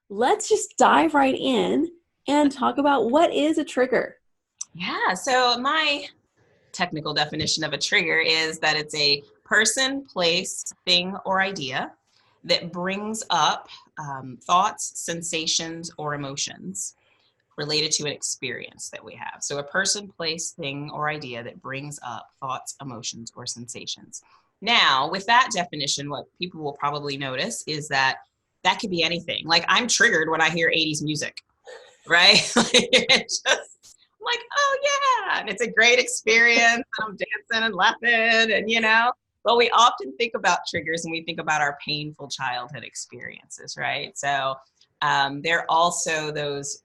let's just dive right in and talk about what is a trigger. Yeah, so my technical definition of a trigger is that it's a person, place, thing, or idea that brings up thoughts, sensations, or emotions related to an experience that we have. So a person, place, thing, or idea that brings up thoughts, emotions, or sensations. Now, with that definition, what people will probably notice is that that could be anything. Like, I'm triggered when I hear 80s music, right? I'm like, oh yeah, and it's a great experience. I'm dancing and laughing, and But we often think about triggers and we think about our painful childhood experiences, right? So there are also those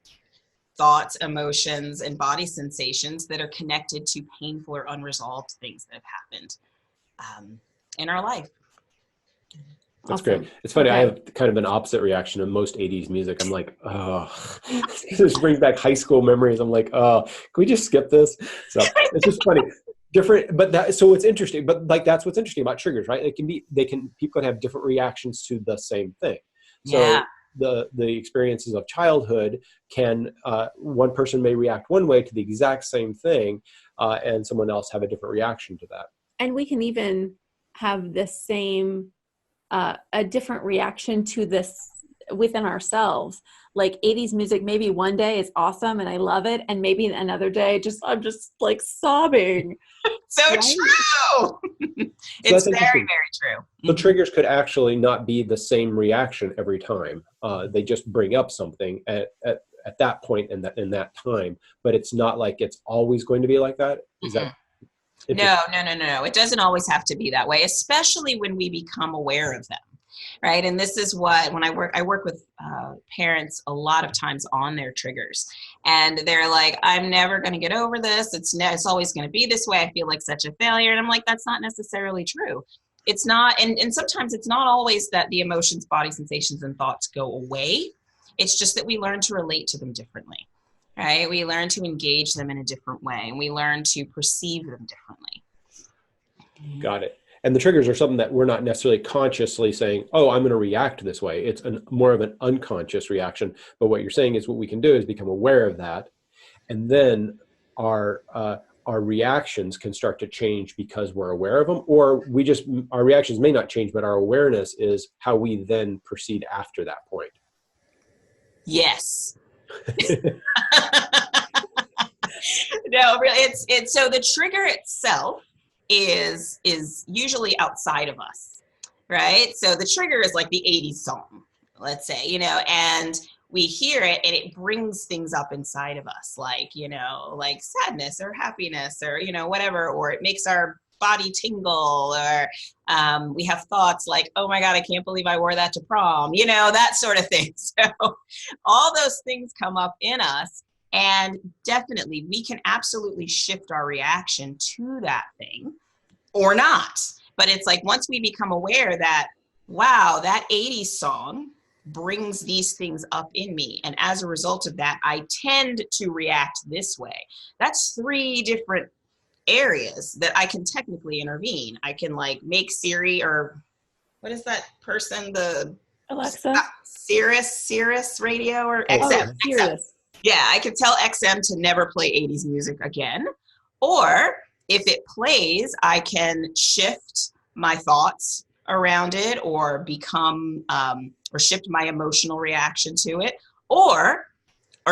thoughts, emotions, and body sensations that are connected to painful or unresolved things that have happened in our life. That's awesome. Great. It's funny. Okay. I have kind of an opposite reaction to most 80s music. I'm like, oh, this brings back high school memories. I'm like, oh, can we just skip this? So it's just funny. Different, but so it's interesting, but like, that's what's interesting about triggers, right? People can have different reactions to the same thing. So Yeah. the experiences of childhood can, one person may react one way to the exact same thing, and someone else have a different reaction to that. And we can even have the same, a different reaction to this within ourselves. Like 80s music, maybe one day is awesome and I love it, and maybe another day I'm just like sobbing. So right? true. It's very, very true. So triggers could actually not be the same reaction every time. They just bring up something at that point in that time, but it's not like it's always going to be like that. Is that? No. It doesn't always have to be that way, especially when we become aware of them, right? And this is what, when I work with parents a lot of times on their triggers, and they're like, I'm never going to get over this. It's always going to be this way. I feel like such a failure. And I'm like, that's not necessarily true. It's not. And sometimes it's not always that the emotions, body sensations, and thoughts go away. It's just that we learn to relate to them differently. Right? We learn to engage them in a different way, and we learn to perceive them differently. Got it. And the triggers are something that we're not necessarily consciously saying, oh, I'm going to react this way. It's more of an unconscious reaction. But what you're saying is what we can do is become aware of that. And then our reactions can start to change because we're aware of them, or our reactions may not change, but our awareness is how we then proceed after that point. Yes. No, really, it's so the trigger itself is usually outside of us, right? So the trigger is like the 80s song, let's say, and we hear it and it brings things up inside of us, like sadness or happiness or whatever, or it makes our body tingle, or we have thoughts like, oh my God, I can't believe I wore that to prom, that sort of thing. So all those things come up in us, and definitely we can absolutely shift our reaction to that thing or not. But it's like, once we become aware that, wow, that 80s song brings these things up in me, and as a result of that, I tend to react this way. That's 3 different areas that I can technically intervene. I can make Siri, or what is that person, the Alexa, Sirius radio, or XM. XM. Yeah, I could tell XM to never play 80s music again. Or if it plays, I can shift my thoughts around it, or become or shift my emotional reaction to it, or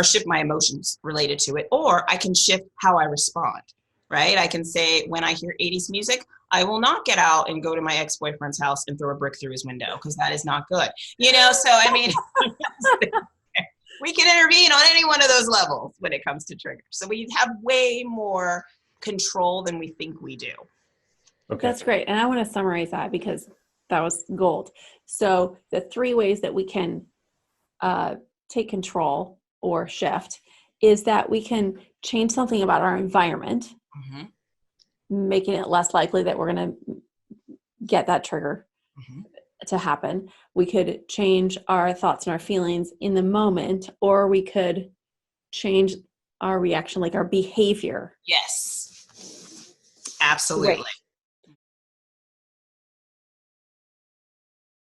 shift my emotions related to it, or I can shift how I respond. Right? I can say, when I hear 80s music, I will not get out and go to my ex-boyfriend's house and throw a brick through his window, because that is not good. So I mean, we can intervene on any one of those levels when it comes to triggers. So we have way more control than we think we do. Okay. That's great. And I want to summarize that, because that was gold. So the 3 ways that we can take control or shift is that we can change something about our environment, making it less likely that we're going to get that trigger to happen. We could change our thoughts and our feelings in the moment, or we could change our reaction, like our behavior. Yes, absolutely. Right.